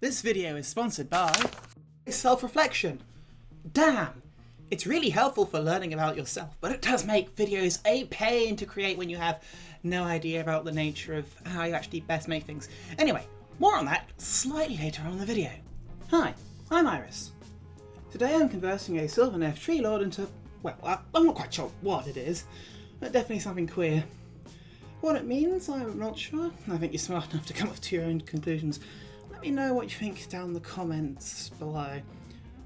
This video is sponsored by self-reflection. Damn! It's really helpful for learning about yourself, but it does make videos a pain to create when you have no idea about the nature of how you actually best make things. Anyway, more on that slightly later on in the video. Hi, I'm Iris. Today I'm converting a silver nerf Treelord into, well, I'm not quite sure what it is, but definitely something queer. What it means, I'm not sure. I think you're smart enough to come up to your own conclusions. Let me know what you think down in the comments below.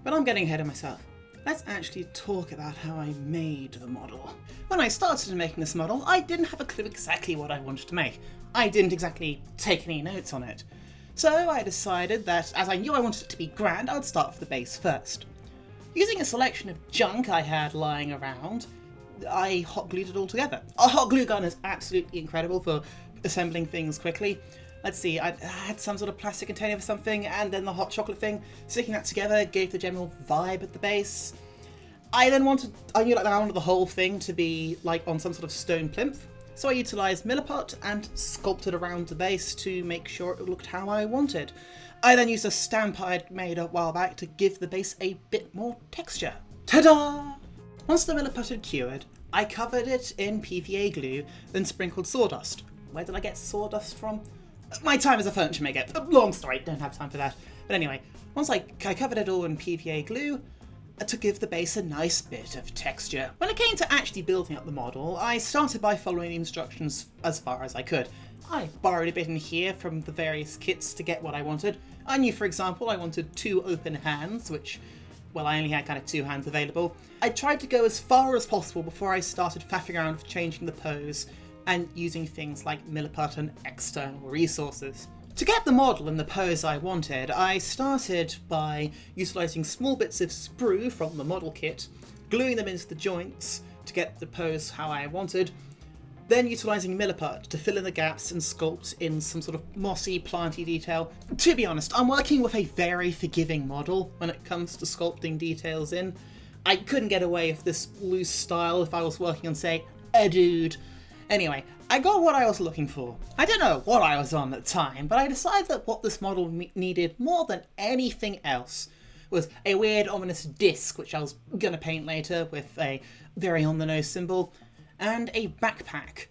But I'm getting ahead of myself. Let's actually talk about how I made the model. When I started making this model, I didn't have a clue exactly what I wanted to make. I didn't exactly take any notes on it. So I decided that, as I knew I wanted it to be grand, I'd start with the base first. Using a selection of junk I had lying around, I hot glued it all together. A hot glue gun is absolutely incredible for assembling things quickly. Let's see, I had some sort of plastic container for something, and then the hot chocolate thing. Sticking that together gave the general vibe at the base. I knew I wanted the whole thing to be like on some sort of stone plinth, so I utilised milliput and sculpted around the base to make sure it looked how I wanted. I then used a stamp I'd made a while back to give the base a bit more texture. Ta-da! Once the milliput had cured, I covered it in PVA glue, then sprinkled sawdust. Where did I get sawdust from? My time as a furniture maker. Long story, don't have time for that. But anyway, once I covered it all in PVA glue to give the base a nice bit of texture. When it came to actually building up the model, I started by following the instructions as far as I could. I borrowed a bit in here from the various kits to get what I wanted. I knew, for example, I wanted 2 open hands, which, well, I only had kind of 2 hands available. I tried to go as far as possible before I started faffing around with changing the pose and using things like milliput and external resources. To get the model and the pose I wanted, I started by utilising small bits of sprue from the model kit, gluing them into the joints to get the pose how I wanted, then utilising milliput to fill in the gaps and sculpt in some sort of mossy, planty detail. To be honest, I'm working with a very forgiving model when it comes to sculpting details in. I couldn't get away with this loose style if I was working on, say, a dude. Anyway, I got what I was looking for. I don't know what I was on at the time, but I decided that what this model needed more than anything else was a weird, ominous disc, which I was gonna paint later with a very on-the-nose symbol, and a backpack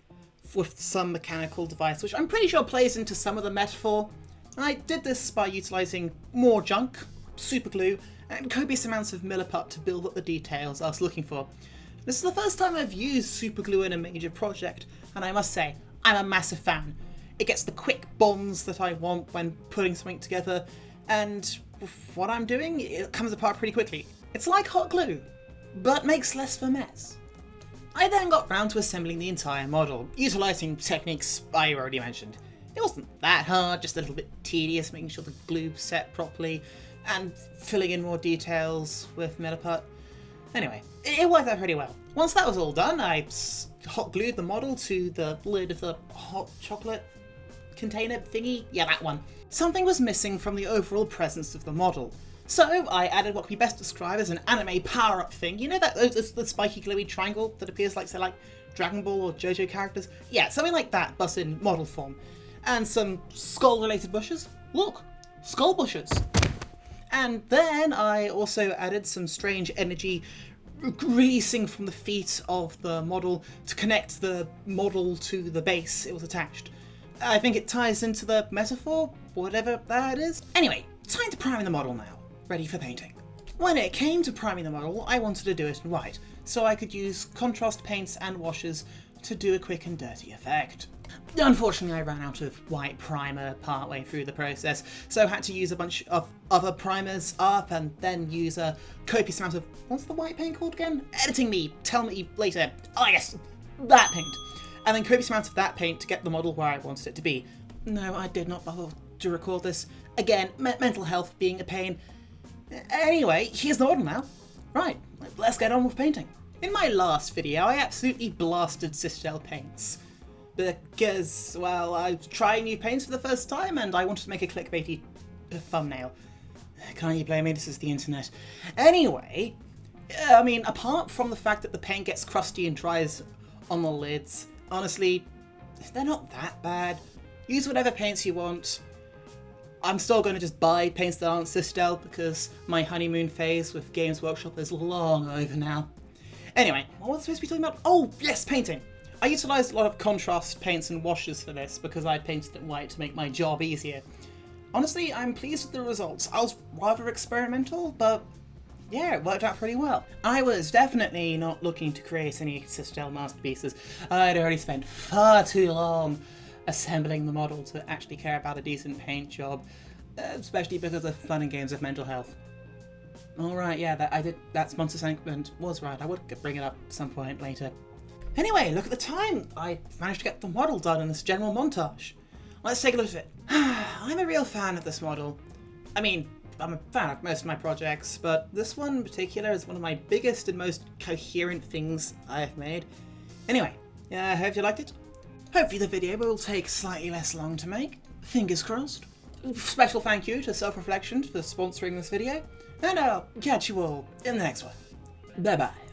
with some mechanical device, which I'm pretty sure plays into some of the metaphor. I did this by utilising more junk, super glue, and copious amounts of milliput to build up the details I was looking for. This is the first time I've used super glue in a major project, and I must say, I'm a massive fan. It gets the quick bonds that I want when putting something together, and with what I'm doing, it comes apart pretty quickly. It's like hot glue, but makes less of a mess. I then got round to assembling the entire model, utilising techniques I already mentioned. It wasn't that hard, just a little bit tedious, making sure the glue set properly, and filling in more details with milliput. Anyway, it worked out pretty well. Once that was all done, I hot glued the model to the lid of the hot chocolate container thingy. Yeah, that one. Something was missing from the overall presence of the model. So I added what can be best described as an anime power-up thing. You know that the spiky glowy triangle that appears like, say, like Dragon Ball or JoJo characters? Yeah, something like that, but in model form. And some skull-related bushes. Look, skull bushes. And then I also added some strange energy releasing from the feet of the model to connect the model to the base it was attached. I think it ties into the metaphor, whatever that is. Anyway, time to prime the model now. Ready for painting. When it came to priming the model, I wanted to do it in white, so I could use contrast paints and washes to do a quick and dirty effect. Unfortunately, I ran out of white primer partway through the process, so I had to use a bunch of other primers up and then use a copious amount of, what's the white paint called again? Editing me, tell me later. Oh yes, that paint. And then copious amounts of that paint to get the model where I wanted it to be. No, I did not bother to record this. Again, mental health being a pain. Anyway, here's the model now. Right, let's get on with painting. In my last video, I absolutely blasted Citadel paints. Because, well, I was trying new paints for the first time and I wanted to make a clickbaity thumbnail. Can't you blame me? This is the internet. Anyway, I mean, apart from the fact that the paint gets crusty and dries on the lids, honestly, they're not that bad. Use whatever paints you want. I'm still going to just buy paints that aren't Sistel because my honeymoon phase with Games Workshop is long over now. Anyway, what was I supposed to be talking about? Oh, yes, painting. I utilised a lot of contrast paints and washes for this because I painted it white to make my job easier. Honestly, I'm pleased with the results. I was rather experimental, but yeah, it worked out pretty well. I was definitely not looking to create any Sistel masterpieces. I'd already spent far too long assembling the model to actually care about a decent paint job, especially because of fun and games of mental health. Alright, yeah, that sponsor segment was right. I would bring it up at some point later. Anyway, look at the time. I managed to get the model done in this general montage. Let's take a look at it. I'm a real fan of this model. I mean, I'm a fan of most of my projects, but this one in particular is one of my biggest and most coherent things I've made. Anyway, I hope you liked it. Hopefully the video will take slightly less long to make. Fingers crossed. Special thank you to Self Reflection for sponsoring this video, and I'll catch you all in the next one. Bye bye.